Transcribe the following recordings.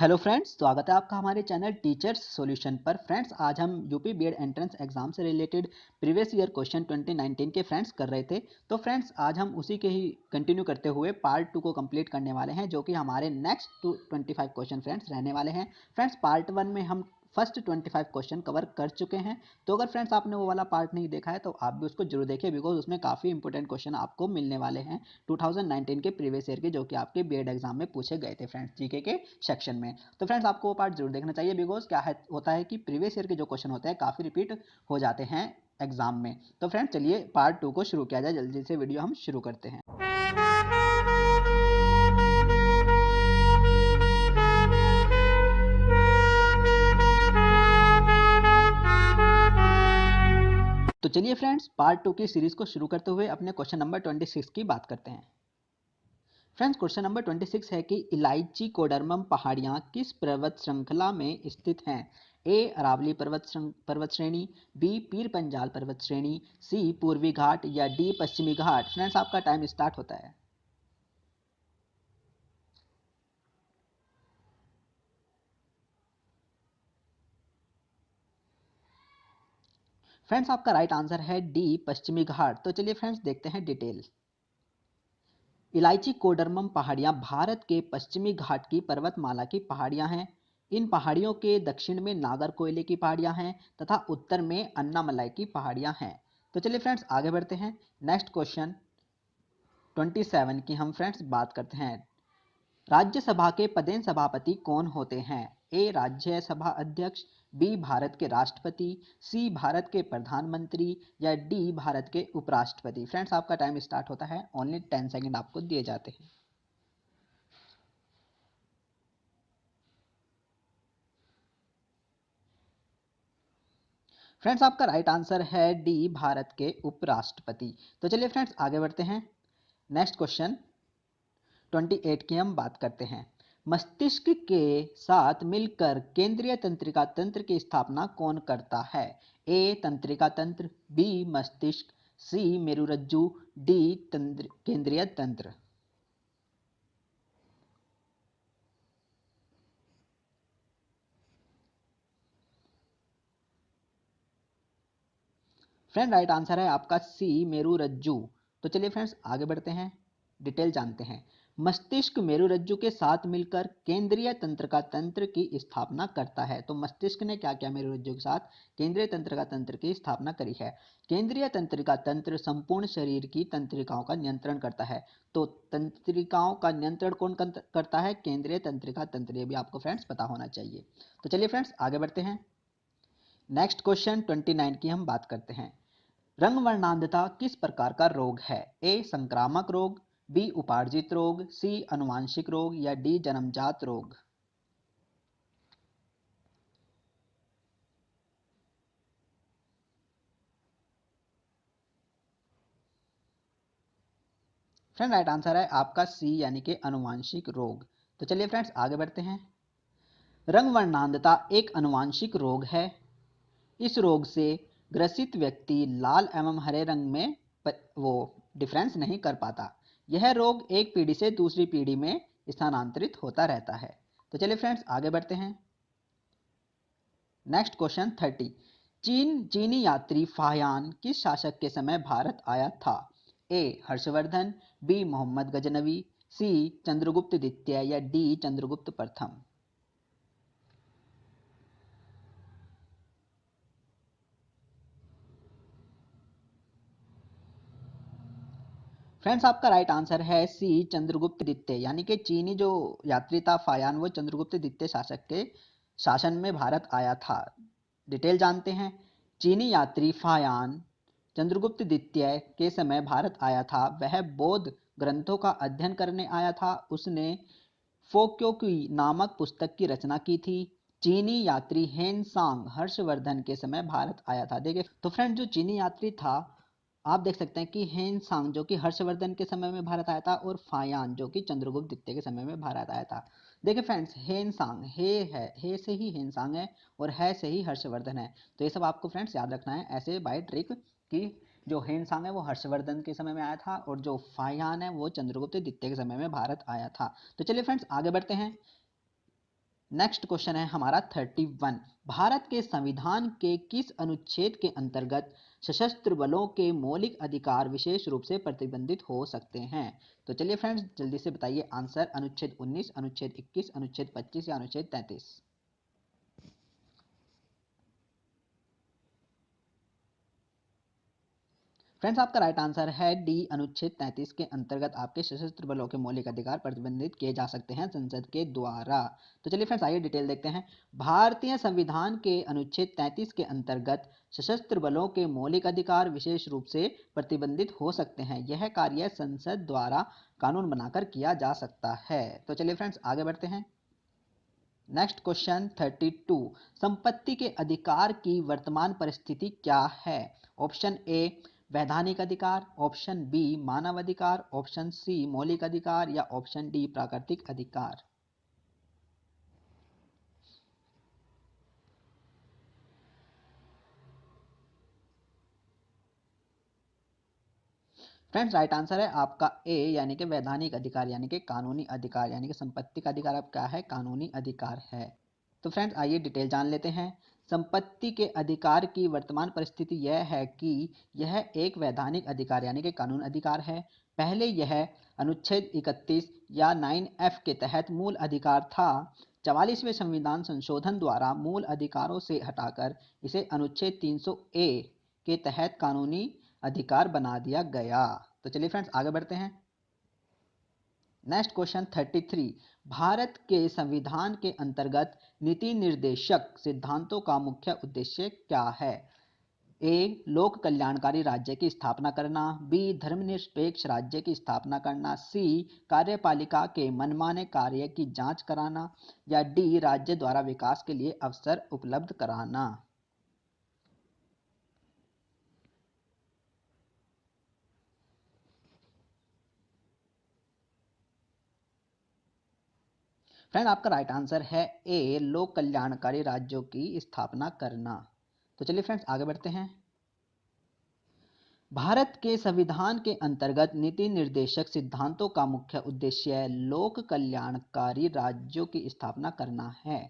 Hello friends, स्वागत है आपका हमारे चैनल टीचर्स सॉल्यूशन पर। फ्रेंड्स, आज हम यूपी बीएड एंट्रेंस एग्जाम से रिलेटेड प्रीवियस ईयर क्वेश्चन 2019 के फ्रेंड्स कर रहे थे। तो फ्रेंड्स, आज हम उसी के ही कंटिन्यू करते हुए पार्ट 2 को कंप्लीट करने वाले हैं, जो कि हमारे नेक्स्ट 25 क्वेश्चन फ्रेंड्स रहने वाले हैं। फ्रेंड्स, पार्ट 1 में हम फर्स्ट 25 क्वेश्चन कवर कर चुके हैं। तो अगर फ्रेंड्स आपने वो वाला पार्ट नहीं देखा है तो आप भी उसको जरूर देखिए, बिकॉज उसमें काफ़ी इंपॉर्टेंट क्वेश्चन आपको मिलने वाले हैं 2019 के प्रीवियस ईयर के, जो कि आपके बीएड एग्जाम में पूछे गए थे फ्रेंड्स, जीके के सेक्शन में। तो फ्रेंड्स, आपको वो पार्ट जरूर देखना चाहिए, बिकॉज क्या है होता है कि प्रीवियस ईयर के जो क्वेश्चन होते हैं काफ़ी रिपीट हो जाते हैं एग्जाम में। तो फ्रेंड्स, चलिए पार्ट 2 को शुरू किया जाए। जल्दी से वीडियो हम शुरू करते हैं। तो चलिए फ्रेंड्स, पार्ट 2 की सीरीज को शुरू करते हुए अपने क्वेश्चन नंबर 26 की बात करते हैं। फ्रेंड्स, क्वेश्चन नंबर 26 है कि इलायची कोडरमम पहाड़ियाँ किस पर्वत श्रृंखला में स्थित हैं? ए अरावली पर्वत श्रेणी, बी पीर पंजाल पर्वत श्रेणी, सी पूर्वी घाट या डी पश्चिमी घाट। फ्रेंड्स, आपका टाइम स्टार्ट होता है। फ्रेंड्स, आपका राइट आंसर है डी पश्चिमी घाट। तो चलिए फ्रेंड्स, देखते हैं डिटेल। इलायची कोडरमम पहाड़ियाँ भारत के पश्चिमी घाट की पर्वतमाला की पहाड़ियाँ हैं। इन पहाड़ियों के दक्षिण में नागरकोयले की पहाड़ियाँ हैं तथा उत्तर में अन्नामलाई की पहाड़ियाँ हैं। तो चलिए फ्रेंड्स, आगे बढ़ते हैं। नेक्स्ट क्वेश्चन 27 की हम फ्रेंड्स बात करते हैं। राज्यसभा के पदेन सभापति कौन होते हैं? ए राज्यसभा अध्यक्ष, बी भारत के राष्ट्रपति, सी भारत के प्रधानमंत्री या डी भारत के उपराष्ट्रपति। फ्रेंड्स, आपका टाइम स्टार्ट होता है। ओनली 10 सेकेंड आपको दिए जाते हैं। फ्रेंड्स, आपका राइट आंसर है डी भारत के उपराष्ट्रपति। तो चलिए फ्रेंड्स, आगे बढ़ते हैं। नेक्स्ट क्वेश्चन 28 की हम बात करते हैं। मस्तिष्क के साथ मिलकर केंद्रीय तंत्रिका तंत्र की स्थापना कौन करता है? ए तंत्रिका तंत्र, बी मस्तिष्क, सी मेरुरज्जु, डी केंद्रीय तंत्र। फ्रेंड, राइट आंसर है आपका सी मेरुरज्जु। तो चलिए फ्रेंड्स, आगे बढ़ते हैं, डिटेल जानते हैं। मस्तिष्क मेरुरज्जु के साथ मिलकर केंद्रीय तंत्र का तंत्र की स्थापना करता है। तो मस्तिष्क ने क्या किया? मेरुरज्जु के साथ केंद्रीय तंत्र का तंत्र की स्थापना करी है। केंद्रीय तंत्रिका तंत्र संपूर्ण शरीर की तंत्रिकाओं का नियंत्रण करता है। तो तंत्रिकाओं का नियंत्रण कौन करता है? केंद्रीय तंत्रिका तंत्र। ये भी आपको फ्रेंड्स पता होना चाहिए। तो चलिए फ्रेंड्स, आगे बढ़ते हैं। नेक्स्ट क्वेश्चन 29 की हम बात करते हैं। रंग वर्णांधता किस प्रकार का रोग है? ए संक्रामक रोग, बी उपार्जित रोग, सी अनुवांशिक रोग या डी जन्मजात रोग। फ्रेंड, राइट आंसर है आपका सी, यानी कि अनुवांशिक रोग। तो चलिए फ्रेंड्स, आगे बढ़ते हैं। रंग वर्णांधता एक अनुवांशिक रोग है। इस रोग से ग्रसित व्यक्ति लाल एवं हरे रंग में वो डिफरेंस नहीं कर पाता। यह रोग एक पीढ़ी से दूसरी पीढ़ी में स्थानांतरित होता रहता है। तो चलिए फ्रेंड्स, आगे बढ़ते हैं। Next question 30। चीनी यात्री फाहियान किस शासक के समय भारत आया था? ए हर्षवर्धन, बी मोहम्मद गजनवी, सी चंद्रगुप्त द्वितीय या डी चंद्रगुप्त प्रथम। फ्रेंड्स, आपका राइट आंसर है सी चंद्रगुप्त द्वितीय, यानी कि चीनी जो यात्री था फायान, वो चंद्रगुप्त द्वितीय शासक के शासन में भारत आया था। डिटेल जानते हैं। चीनी यात्री फायान चंद्रगुप्त द्वितीय के समय भारत आया था। वह बौद्ध ग्रंथों का अध्ययन करने आया था। उसने फोक्योकुई नामक पुस्तक की रचना की थी। चीनी यात्री हेन सांग हर्षवर्धन के समय भारत आया था। देखिए तो फ्रेंड, जो चीनी यात्री था, आप देख सकते हैं कि हेन सांग जो कि हर्षवर्धन के समय में भारत आया था, और फायान जो कि चंद्रगुप्त द्वितीय के समय में भारत आया था। देखिए फ्रेंड्स, हेन सांग हे से ही हेन सांग है, और है से ही हर्षवर्धन है। तो ये सब आपको फ्रेंड्स याद रखना है ऐसे बाय ट्रिक, कि जो हेन सांग है वो हर्षवर्धन के समय में आया था, और जो फायान है वो चंद्रगुप्त द्वितीय के समय में भारत आया था। तो चलिए फ्रेंड्स, आगे बढ़ते हैं। नेक्स्ट क्वेश्चन है हमारा 31। भारत के संविधान के किस अनुच्छेद के अंतर्गत सशस्त्र बलों के मौलिक अधिकार विशेष रूप से प्रतिबंधित हो सकते हैं? तो चलिए फ्रेंड्स जल्दी से बताइए आंसर। अनुच्छेद 19, अनुच्छेद 21, अनुच्छेद 25 या अनुच्छेद 33? फ्रेंड्स आपका राइट आंसर है डी, अनुच्छेद 33 के अंतर्गत आपके सशस्त्र बलों के मौलिक अधिकार प्रतिबंधित किए जा सकते हैं संसद के द्वारा। तो चलिए फ्रेंड्स आइए डिटेल देखते हैं। भारतीय संविधान के अनुच्छेद 33 के अंतर्गत सशस्त्र बलों के मौलिक अधिकार विशेष रूप से प्रतिबंधित हो सकते हैं। यह कार्य संसद द्वारा कानून बनाकर किया जा सकता है। तो चलिए फ्रेंड्स आगे बढ़ते हैं। Next question 32। संपत्ति के अधिकार की वर्तमान परिस्थिति क्या है? ऑप्शन ए वैधानिक अधिकार, ऑप्शन बी मानव अधिकार, ऑप्शन सी मौलिक अधिकार या ऑप्शन डी प्राकृतिक अधिकार। फ्रेंड्स राइट आंसर है आपका ए, यानी कि वैधानिक अधिकार यानी कि कानूनी अधिकार, यानी कि संपत्ति का अधिकार अब क्या है? कानूनी अधिकार है। तो फ्रेंड्स आइए डिटेल जान लेते हैं। संपत्ति के अधिकार की वर्तमान परिस्थिति यह है कि यह एक वैधानिक अधिकार यानी कि कानून अधिकार है। पहले यह अनुच्छेद 31 या 9F के तहत मूल अधिकार था। 44वें संविधान संशोधन द्वारा मूल अधिकारों से हटाकर इसे अनुच्छेद 300A के तहत कानूनी अधिकार बना दिया गया। तो चलिए फ्रेंड्स आगे बढ़ते हैं। Next question 33। भारत के संविधान के अंतर्गत नीति निर्देशक सिद्धांतों का मुख्य उद्देश्य क्या है? ए लोक कल्याणकारी राज्य की स्थापना करना, बी धर्मनिरपेक्ष राज्य की स्थापना करना, सी कार्यपालिका के मनमाने कार्य की जांच कराना या डी राज्य द्वारा विकास के लिए अवसर उपलब्ध कराना। फ्रेंड आपका राइट आंसर है ए लोक कल्याणकारी राज्यों की स्थापना करना। तो चलिए फ्रेंड्स आगे बढ़ते हैं। भारत के संविधान के अंतर्गत नीति निर्देशक सिद्धांतों का मुख्य उद्देश्य लोक कल्याणकारी राज्यों की स्थापना करना है।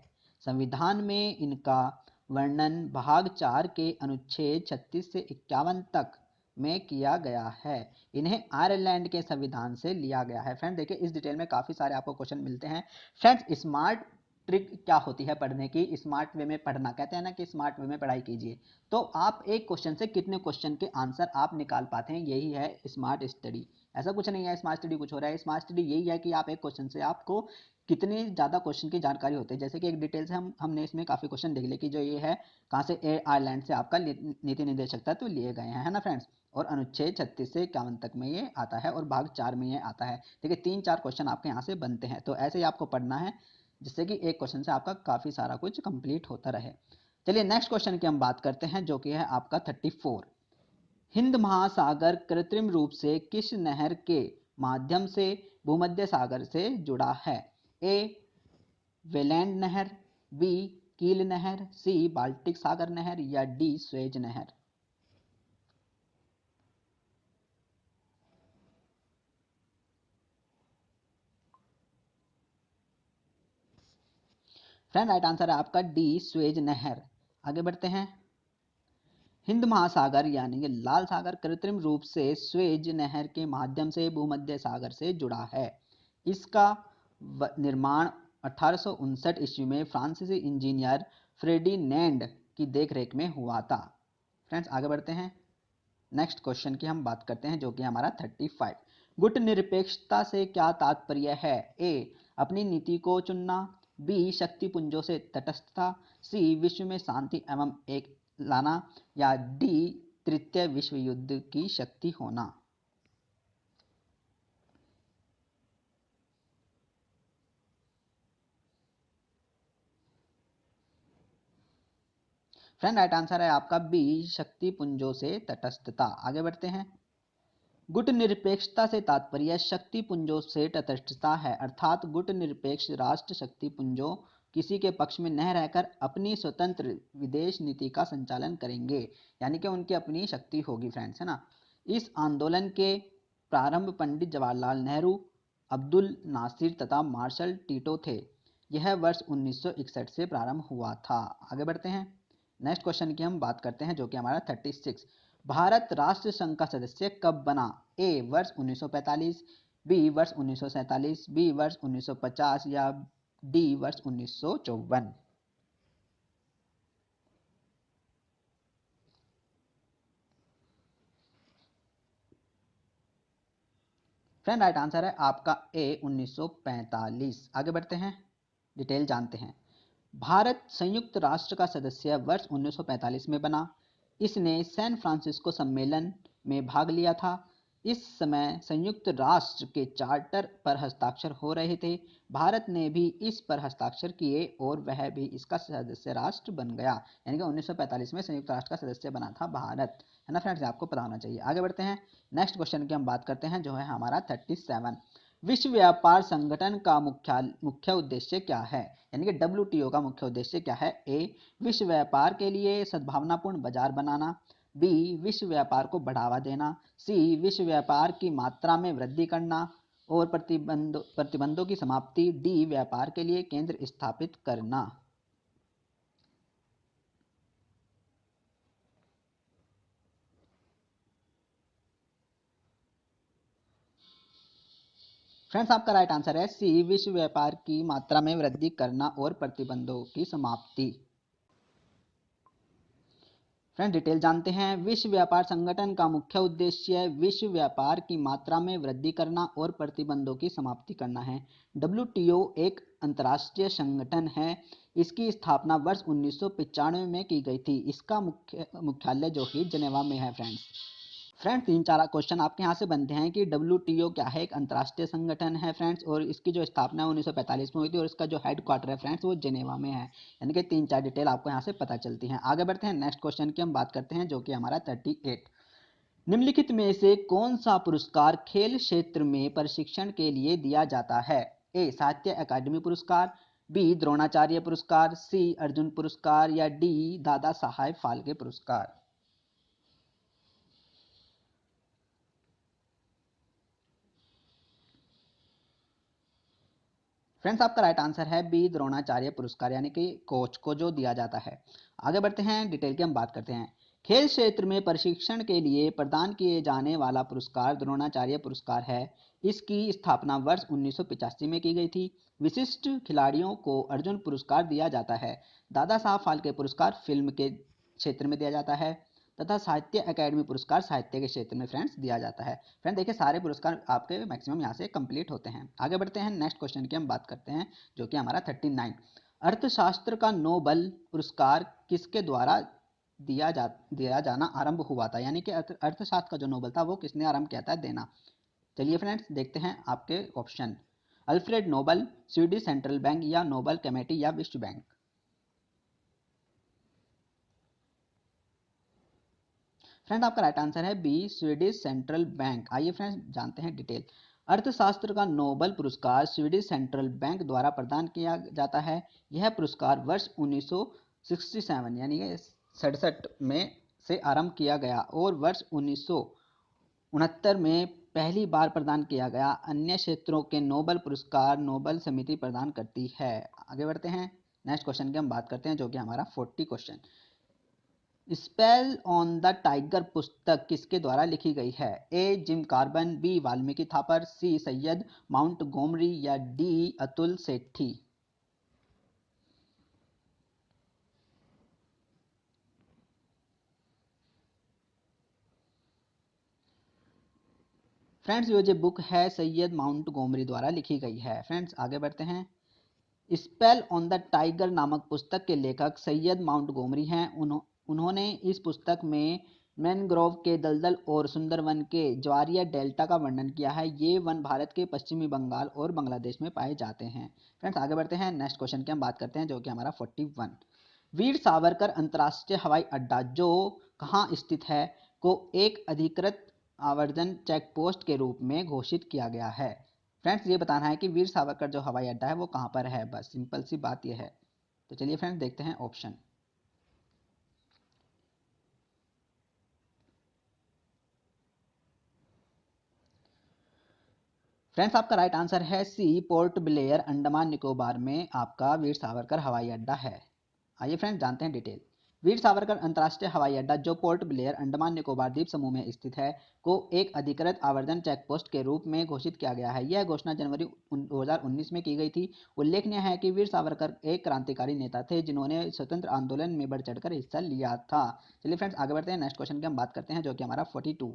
संविधान में इनका वर्णन भाग 4 के अनुच्छेद 36 से 51 तक में किया गया है। इन्हें आयरलैंड के संविधान से लिया गया है। फ्रेंड देखिए इस डिटेल में काफी सारे आपको क्वेश्चन मिलते हैं। फ्रेंड्स स्मार्ट ट्रिक क्या होती है पढ़ने की? स्मार्ट वे में पढ़ना, कहते हैं ना कि स्मार्ट वे में पढ़ाई कीजिए। तो आप एक क्वेश्चन से कितने क्वेश्चन के आंसर आप निकाल पाते हैं, यही है स्मार्ट स्टडी। ऐसा कुछ नहीं है स्मार्ट स्टडी कुछ हो रहा है। स्मार्ट स्टडी यही है कि आप एक क्वेश्चन से आपको कितनी ज़्यादा क्वेश्चन की जानकारी होती है। जैसे कि एक डिटेल से हमने इसमें काफ़ी क्वेश्चन देख लिए कि जो ये है कहाँ से आयरलैंड से आपका नीति निर्देशक तत्व लिए गए हैं, है ना फ्रेंड्स। और अनुच्छेद 36 से 51 तक में ये आता है और भाग 4 में ये आता है। देखिए 3-4 क्वेश्चन आपके यहाँ से बनते हैं। तो ऐसे ही आपको पढ़ना है जिससे कि एक क्वेश्चन से आपका काफ़ी सारा कुछ कंप्लीट होता रहे। चलिए नेक्स्ट क्वेश्चन की हम बात करते हैं जो कि है आपका 34। हिंद महासागर कृत्रिम रूप से किस नहर के माध्यम से भूमध्य सागर से जुड़ा है? ए वेलैंड नहर, बी कील नहर, सी बाल्टिक सागर नहर या डी स्वेज नहर। फ्रेंड राइट आंसर है आपका डी स्वेज नहर। आगे बढ़ते हैं। हिंद महासागर यानी कि लाल सागर कृत्रिम रूप से स्वेज नहर के माध्यम से भूमध्य सागर से जुड़ा है। इसका निर्माण 1859 ईस्वी में फ्रांसीसी इंजीनियर फ्रेडिनेंड की देखरेख में हुआ था। फ्रेंड्स आगे बढ़ते हैं। नेक्स्ट क्वेश्चन की हम बात करते हैं जो कि हमारा 35। गुट निरपेक्षता से क्या तात्पर्य है? ए अपनी नीति को चुनना, बी शक्ति पुंजों से तटस्थता, सी विश्व में शांति एवं एक लाना या डी तृतीय विश्व युद्ध की शक्ति होना। फ्रेंड राइट आंसर है आपका बी शक्ति पुंजों से तटस्थता। आगे बढ़ते हैं। गुट निरपेक्षता से तात्पर्य शक्ति पुंजों से तटस्थता है, अर्थात गुट निरपेक्ष राष्ट्र शक्ति पुंजों किसी के पक्ष में न रहकर अपनी स्वतंत्र विदेश नीति का संचालन करेंगे, यानी कि उनकी अपनी शक्ति होगी फ्रेंड्स, है ना। इस आंदोलन के प्रारंभ पंडित जवाहरलाल नेहरू, अब्दुल नासिर तथा मार्शल टीटो थे। यह वर्ष 1961 से प्रारंभ हुआ था। आगे बढ़ते हैं, नेक्स्ट क्वेश्चन की हम बात करते हैं जो कि हमारा 36। भारत राष्ट्र संघ का सदस्य कब बना? ए वर्ष 1945, बी वर्ष 1947, बी वर्ष 1950 या डी वर्ष 1954। फ्रेंड राइट आंसर है आपका ए 1945। आगे बढ़ते हैं, डिटेल जानते हैं। भारत संयुक्त राष्ट्र का सदस्य वर्ष 1945 में बना। इसने सैन फ्रांसिस्को सम्मेलन में भाग लिया था। इस समय संयुक्त राष्ट्र के चार्टर पर हस्ताक्षर हो रहे थे। भारत ने भी इस पर हस्ताक्षर किए और वह भी इसका सदस्य राष्ट्र बन गया। यानी कि 1945 में संयुक्त राष्ट्र का सदस्य बना था भारत, है ना फ्रेंड्स, आपको पता होना चाहिए। आगे बढ़ते हैं, नेक्स्ट क्वेश्चन की हम बात करते हैं जो है हमारा 37। विश्व व्यापार संगठन का मुख्य उद्देश्य क्या है? यानी कि डब्ल्यूटीओ का मुख्य उद्देश्य क्या है? ए विश्व व्यापार के लिए सद्भावनापूर्ण बाजार बनाना, बी विश्व व्यापार को बढ़ावा देना, सी विश्व व्यापार की मात्रा में वृद्धि करना और प्रतिबंधों की समाप्ति, डी व्यापार के लिए केंद्र स्थापित करना। फ्रेंड्स आपका राइट आंसर है सी विश्व व्यापार की मात्रा में वृद्धि करना और प्रतिबंधों की समाप्ति। फ्रेंड डिटेल जानते हैं। विश्व व्यापार संगठन का मुख्य उद्देश्य विश्व व्यापार की मात्रा में वृद्धि करना और प्रतिबंधों की समाप्ति करना है। डब्ल्यूटीओ एक अंतर्राष्ट्रीय संगठन है। इसकी स्थापना वर्ष 1995 में की गई थी। इसका मुख्यालय जो कि जेनेवा में है फ्रेंड्स। फ्रेंड्स 3-4 क्वेश्चन आपके यहाँ से बनते हैं कि डब्ल्यूटीओ क्या है? एक अंतर्राष्ट्रीय संगठन है फ्रेंड्स, और इसकी जो स्थापना 1945 में हुई थी और इसका जो हेड क्वार्टर है फ्रेंड्स वो जेनेवा में है। यानी कि 3-4 डिटेल आपको यहाँ से पता चलती हैं। आगे बढ़ते हैं, नेक्स्ट क्वेश्चन की हम बात करते हैं जो कि हमारा 38। निम्नलिखित में से कौन सा पुरस्कार खेल क्षेत्र में प्रशिक्षण के लिए दिया जाता है? ए साहित्य अकादमी पुरस्कार, बी द्रोणाचार्य पुरस्कार, सी अर्जुन पुरस्कार या डी दादा साहेब फाल्के पुरस्कार। फ्रेंड्स आपका राइट आंसर है बी द्रोणाचार्य पुरस्कार, यानी कि कोच को जो दिया जाता है। आगे बढ़ते हैं, डिटेल की हम बात करते हैं। खेल क्षेत्र में प्रशिक्षण के लिए प्रदान किए जाने वाला पुरस्कार द्रोणाचार्य पुरस्कार है। इसकी स्थापना वर्ष 1985 में की गई थी। विशिष्ट खिलाड़ियों को अर्जुन पुरस्कार दिया जाता है। दादा साहब फाल्के पुरस्कार फिल्म के क्षेत्र में दिया जाता है तथा साहित्य अकादमी पुरस्कार साहित्य के क्षेत्र में फ्रेंड्स दिया जाता है। फ्रेंड देखिए सारे पुरस्कार आपके मैक्सिमम यहाँ से कंप्लीट होते हैं। आगे बढ़ते हैं, नेक्स्ट क्वेश्चन की हम बात करते हैं जो कि हमारा 39। अर्थशास्त्र का नोबेल पुरस्कार किसके द्वारा दिया जाना आरंभ हुआ था? यानी कि अर्थशास्त्र का जो नोबेल था वो किसने आरंभ किया था देना? चलिए फ्रेंड्स देखते हैं आपके option. Alfred Nobel, Swedish central bank या नोबेल कमेटी या विश्व बैंक। फ्रेंड आपका राइट आंसर है बी स्वीडिश सेंट्रल बैंक। आइए फ्रेंड्स जानते हैं डिटेल। अर्थशास्त्र का नोबेल पुरस्कार स्वीडिश सेंट्रल बैंक द्वारा प्रदान किया जाता है। यह पुरस्कार वर्ष 1967 यानी कि 67 में से आरंभ किया गया और वर्ष 1969 में पहली बार प्रदान किया गया। अन्य क्षेत्रों के नोबेल पुरस्कार नोबेल समिति प्रदान करती है। आगे बढ़ते हैं, नेक्स्ट क्वेश्चन की हम बात करते हैं जो कि हमारा 40 question. Spell on the tiger पुस्तक किसके द्वारा लिखी गई है? A Jim Corbett, B Valmiki Thapar, C Sy Montgomery या डी अतुल सेठी। फ्रेंड्स ये जो बुक है सैयद माउंट गोमरी द्वारा लिखी गई है। फ्रेंड्स आगे बढ़ते हैं। स्पेल ऑन द टाइगर नामक पुस्तक के लेखक सैयद माउंट गोमरी हैं। उन्होंने इस पुस्तक में मैनग्रोव के दलदल और सुंदरवन के ज्वारीय डेल्टा का वर्णन किया है। ये वन भारत के पश्चिमी बंगाल और बांग्लादेश में पाए जाते हैं। फ्रेंड्स आगे बढ़ते हैं, नेक्स्ट क्वेश्चन की हम बात करते हैं जो कि हमारा 41। वीर सावरकर अंतर्राष्ट्रीय हवाई अड्डा जो कहाँ स्थित है को एक अधिकृत आवर्जन चेक पोस्ट के रूप में घोषित किया गया है। फ्रेंड्स ये बताना है कि वीर सावरकर जो हवाई अड्डा है वो कहाँ पर है, बस सिंपल सी बात ये है। तो चलिए फ्रेंड्स देखते हैं ऑप्शन। फ्रेंड्स आपका राइट आंसर है सी, पोर्ट ब्लेयर अंडमान निकोबार में आपका वीर सावरकर हवाई अड्डा है। आइए फ्रेंड्स जानते हैं डिटेल। वीर सावरकर अंतर्राष्ट्रीय हवाई अड्डा जो पोर्ट ब्लेयर अंडमान निकोबार द्वीप समूह में स्थित है को एक अधिकृत आवर्जन चेकपोस्ट के रूप में घोषित किया गया है। यह घोषणा जनवरी 2019 में की गई थी। उल्लेखनीय है कि वीर सावरकर एक क्रांतिकारी नेता थे जिन्होंने स्वतंत्र आंदोलन में बढ़ चढ़कर हिस्सा लिया था। चलिए फ्रेंड्स आगे बढ़ते हैं, नेक्स्ट क्वेश्चन की हम बात करते हैं जो कि हमारा 42।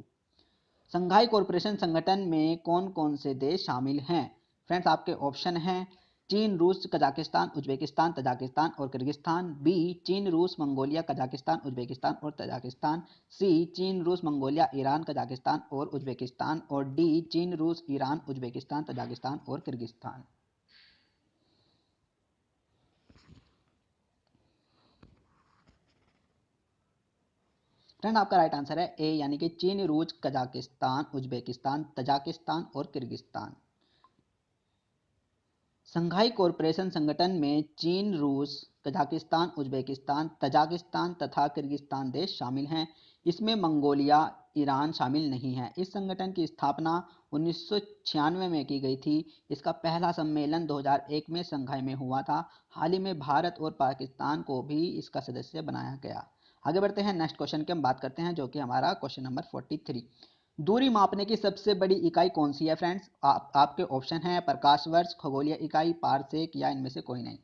संघाई कॉरपोरेशन संगठन में कौन कौन से देश शामिल हैं? फ्रेंड्स आपके ऑप्शन हैं चीन, रूस, कजाकिस्तान, उज्बेकिस्तान, तजाकिस्तान और किर्गिस्तान। बी चीन, रूस, मंगोलिया, कजाकिस्तान, उज्बेकिस्तान और तजाकिस्तान। सी चीन, रूस, मंगोलिया, ईरान, कजाकिस्तान और उज्बेकिस्तान। और डी चीन, रूस, ईरान, उज्बेकिस्तान, तजाकिस्तान और किर्गिस्तान। फ्रेंड आपका राइट आंसर है ए, यानी कि चीन, रूस, कजाकिस्तान, उज्बेकिस्तान, तजाकिस्तान और किर्गिस्तान। संघाई कॉरपोरेशन संगठन में चीन, रूस, कजाकिस्तान, उज्बेकिस्तान, तजाकिस्तान तथा किर्गिस्तान देश शामिल हैं। इसमें मंगोलिया, ईरान शामिल नहीं है। इस संगठन की स्थापना 1996 में की गई थी। इसका पहला सम्मेलन 2001 में संघाई में हुआ था। हाल ही में भारत और पाकिस्तान को भी इसका सदस्य बनाया गया। आगे बढ़ते हैं, नेक्स्ट क्वेश्चन की हम बात करते हैं जो कि हमारा क्वेश्चन नंबर 43। दूरी मापने की सबसे बड़ी इकाई कौन सी है? फ्रेंड्स आपके ऑप्शन हैं प्रकाश वर्ष, खगोलीय इकाई, पारसेक या इनमें से कोई नहीं।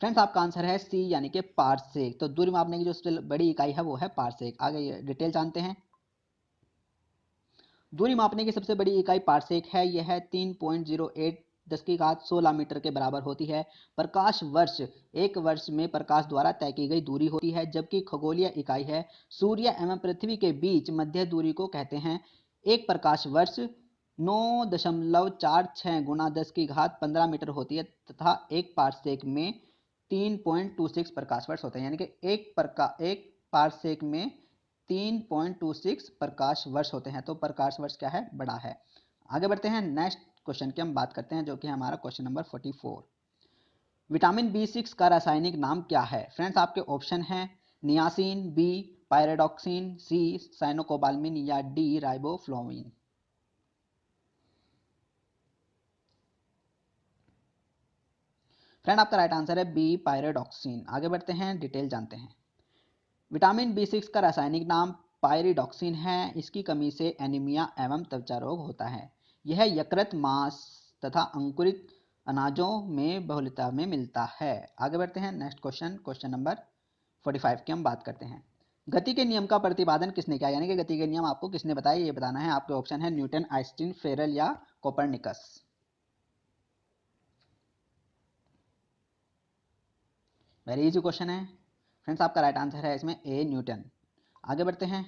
फ्रेंड्स आपका आंसर है सी, यानी कि पारसेक। तो दूरी मापने की जो सबसे बड़ी इकाई है वो है पारसेक। आगे डिटेल जानते हैं। दूरी मापने की सबसे बड़ी इकाई पारसेक है। यह 3.08 10 की घात 16 मीटर के बराबर होती है। प्रकाश वर्ष एक वर्ष में प्रकाश द्वारा तय की गई दूरी होती है, जबकि खगोलीय इकाई है सूर्य एवं पृथ्वी के बीच मध्य दूरी को कहते हैं। एक प्रकाश वर्ष 9.46 गुना 10 की घात 15 मीटर होती है तथा एक पारसेक में 3.26 प्रकाश वर्ष होते हैं, यानी कि एक पारसेक में 3.26 प्रकाश वर्ष होते हैं। तो प्रकाश वर्ष क्या है? बड़ा है। आगे बढ़ते हैं, नेक्स्ट क्वेश्चन की हम बात करते हैं जो कि हमारा क्वेश्चन नंबर 44। विटामिन B6 का रासायनिक नाम क्या है? फ्रेंड्स आपके ऑप्शन हैं नियासिन, बी पायरोडॉक्सिन, सी साइनोकोबाल्मिन या डी राइबोफ्लोविन। फ्रेंड आपका राइट आंसर है बी पायरोडॉक्सिन। आगे बढ़ते हैं, डिटेल जानते हैं। विटामिन B6 का रासायनिक नाम पायरिडॉक्सिन है। इसकी कमी से एनीमिया एवं त्वचा रोग होता है। यह यकृत, मांस तथा अंकुरित अनाजों में बहुलता में मिलता है। आगे बढ़ते हैं, नेक्स्ट क्वेश्चन, क्वेश्चन नंबर 45 की हम बात करते हैं। गति के नियम का प्रतिपादन किसने किया? यानी कि गति के नियम आपको किसने बताया, ये बताना है। आपके ऑप्शन है न्यूटन, आइंस्टीन, फेरल या कोपरनिकस। वेरी इजी क्वेश्चन है फ्रेंड्स। आपका राइट आंसर है इसमें ए, न्यूटन। आगे बढ़ते हैं।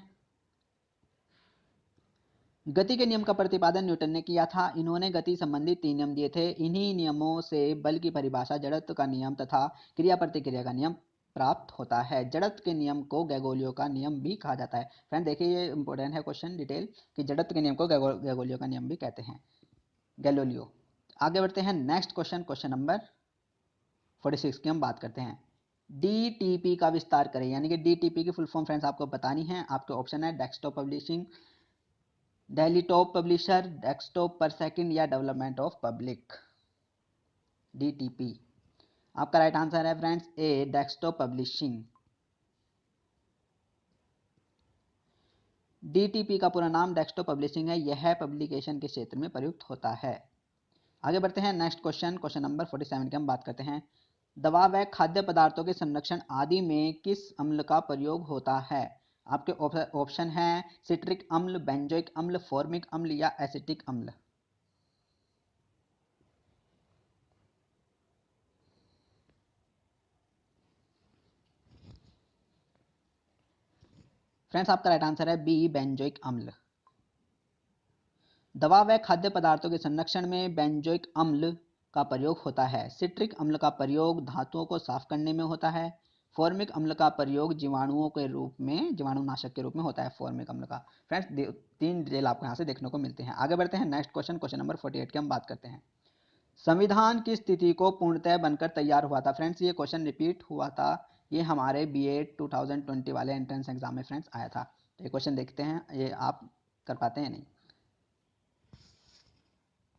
गति के नियम का प्रतिपादन न्यूटन ने किया था। इन्होंने गति संबंधी 3 नियम दिए थे। इन्हीं नियमों से बल की परिभाषा, जड़त्व का नियम तथा क्रिया प्रतिक्रिया का नियम प्राप्त होता है। जड़त्व के नियम को गैगोलियो का नियम भी कहा जाता है। फ्रेंड देखिए ये इंपॉर्टेंट है क्वेश्चन, डिटेल, कि जड़त्व के नियम को गैगोलियो का नियम भी कहते हैं, गैलोलियो। आगे बढ़ते हैं, नेक्स्ट क्वेश्चन, क्वेश्चन नंबर 46 की हम बात करते हैं। DTP का विस्तार करें, यानी कि DTP की फुल फॉर्म फ्रेंड्स आपको बतानी है। आपके ऑप्शन है डेस्कटॉप पब्लिशिंग, डेलीटॉप पब्लिशर, डेस्कटॉप पर सेकंड या डेवलपमेंट ऑफ पब्लिक। DTP आपका राइट आंसर है फ्रेंड्स ए, डेस्कटॉप पब्लिशिंग। DTP का पूरा नाम डेस्कटॉप पब्लिशिंग है। यह पब्लिकेशन के क्षेत्र में प्रयुक्त होता है। आगे बढ़ते हैं, नेक्स्ट क्वेश्चन, क्वेश्चन नंबर 47 की हम बात करते हैं। दवा व खाद्य पदार्थों के संरक्षण आदि में किस अम्ल का प्रयोग होता है? आपके ऑप्शन है सिट्रिक अम्ल, बेंजोइक अम्ल, फॉर्मिक अम्ल या एसिटिक अम्ल। फ्रेंड्स आपका राइट आंसर है बी, बेंजोइक अम्ल। दवा व खाद्य पदार्थों के संरक्षण में बेंजोइक अम्ल का प्रयोग होता है। सिट्रिक अम्ल का प्रयोग धातुओं को साफ करने में होता है। फॉर्मिक अम्ल का प्रयोग जीवाणुओं के रूप में, जीवाणुनाशक के रूप में होता है फॉर्मिक अम्ल का। फ्रेंड्स 3 डिटेल आपको यहाँ से देखने को मिलते हैं। आगे बढ़ते हैं, नेक्स्ट क्वेश्चन, क्वेश्चन नंबर 48 की हम बात करते हैं। संविधान की स्थिति को पूर्णतः बनकर तैयार हुआ था? फ्रेंड्स ये क्वेश्चन रिपीट हुआ था ये हमारे बीएड 2020 वाले एंट्रेंस एग्जाम में फ्रेंड्स आया था। तो ये क्वेश्चन देखते हैं ये आप कर पाते हैं नहीं।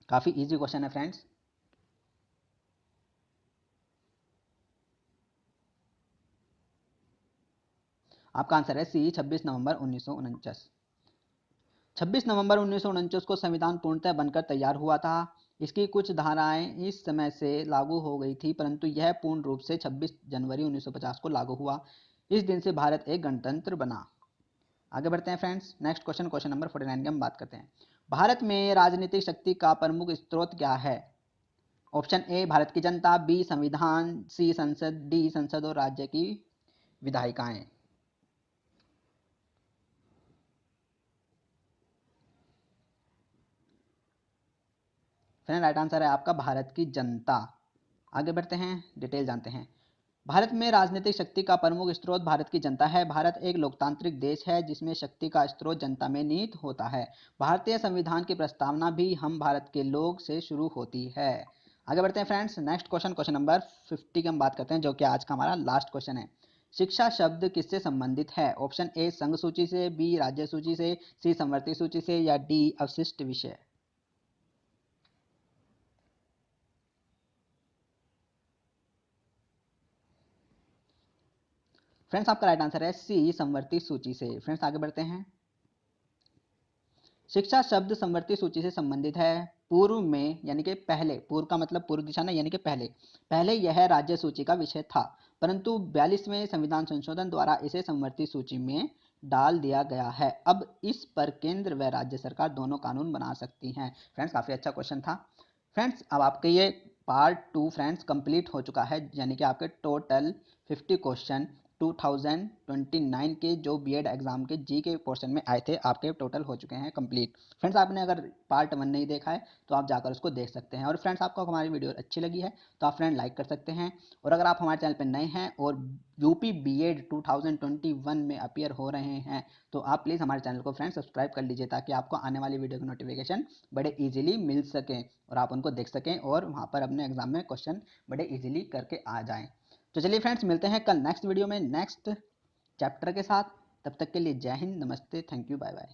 काफ़ी इजी क्वेश्चन है फ्रेंड्स। आपका आंसर है सी 26 नवंबर 1949। 26 नवंबर 1949 को संविधान पूर्णतः बनकर तैयार हुआ था। इसकी कुछ धाराएं इस समय से लागू हो गई थी, परंतु यह पूर्ण रूप से 26 जनवरी 1950 को लागू हुआ। इस दिन से भारत एक गणतंत्र बना। आगे बढ़ते हैं friends. Next question, question number 49 की हम बात करते हैं। भारत में राजनीतिक शक्ति का प्रमुख स्रोत क्या है? ऑप्शन ए भारत की जनता, बी संविधान, सी संसद, डी संसद और राज्य की विधायिकाएं। फ्रेंड राइट आंसर है आपका भारत की जनता। आगे बढ़ते हैं, डिटेल जानते हैं। भारत में राजनीतिक शक्ति का प्रमुख स्रोत भारत की जनता है। भारत एक लोकतांत्रिक देश है जिसमें शक्ति का स्रोत जनता में निहित होता है। भारतीय संविधान की प्रस्तावना भी हम भारत के लोग से शुरू होती है। आगे बढ़ते हैं friends. Next question, question number 50 की हम बात करते हैं, जो कि आज का हमारा लास्ट क्वेश्चन है। शिक्षा शब्द किससे संबंधित है? ऑप्शन ए संघ सूची से, बी राज्य सूची से, सी समवर्ती सूची से या डी अवशिष्ट विषय। फ्रेंड्स आपका राइट आंसर है सी समवर्ती सूची से। फ्रेंड्स आगे बढ़ते हैं। शिक्षा शब्द समवर्ती सूची से संबंधित है। पूर्व में यानी कि पहले, पूर्व का मतलब पूर्व दिशा में यानी कि पहले यह राज्य सूची का विषय था, परंतु 42वें संविधान संशोधन द्वारा इसे समवर्ती सूची में डाल दिया गया है। अब इस पर केंद्र व राज्य सरकार दोनों कानून बना सकती हैं। फ्रेंड्स काफी अच्छा क्वेश्चन था। फ्रेंड्स अब आपके ये पार्ट 2 फ्रेंड्स कंप्लीट हो चुका है, यानी कि आपके टोटल 50 क्वेश्चन 2029 के जो बीएड एग्जाम के जी के पोर्शन में आए थे आपके टोटल हो चुके हैं कंप्लीट। फ्रेंड्स आपने अगर पार्ट 1 नहीं देखा है तो आप जाकर उसको देख सकते हैं। और फ्रेंड्स आपको हमारी वीडियो अच्छी लगी है तो आप फ्रेंड लाइक कर सकते हैं। और अगर आप हमारे चैनल पर नए हैं और यूपी बीएड 2021 में अपीयर हो रहे हैं तो आप प्लीज़ हमारे चैनल को फ्रेंड्स सब्सक्राइब कर लीजिए, ताकि आपको आने वाली वीडियो की नोटिफिकेशन बड़े ईजिली मिल सकें और आप उनको देख सकें और वहाँ पर अपने एग्जाम में क्वेश्चन बड़े ईजिली करके आ जाएँ। तो चलिए फ्रेंड्स मिलते हैं कल नेक्स्ट वीडियो में नेक्स्ट चैप्टर के साथ। तब तक के लिए जय हिंद, नमस्ते, थैंक यू, बाय बाय।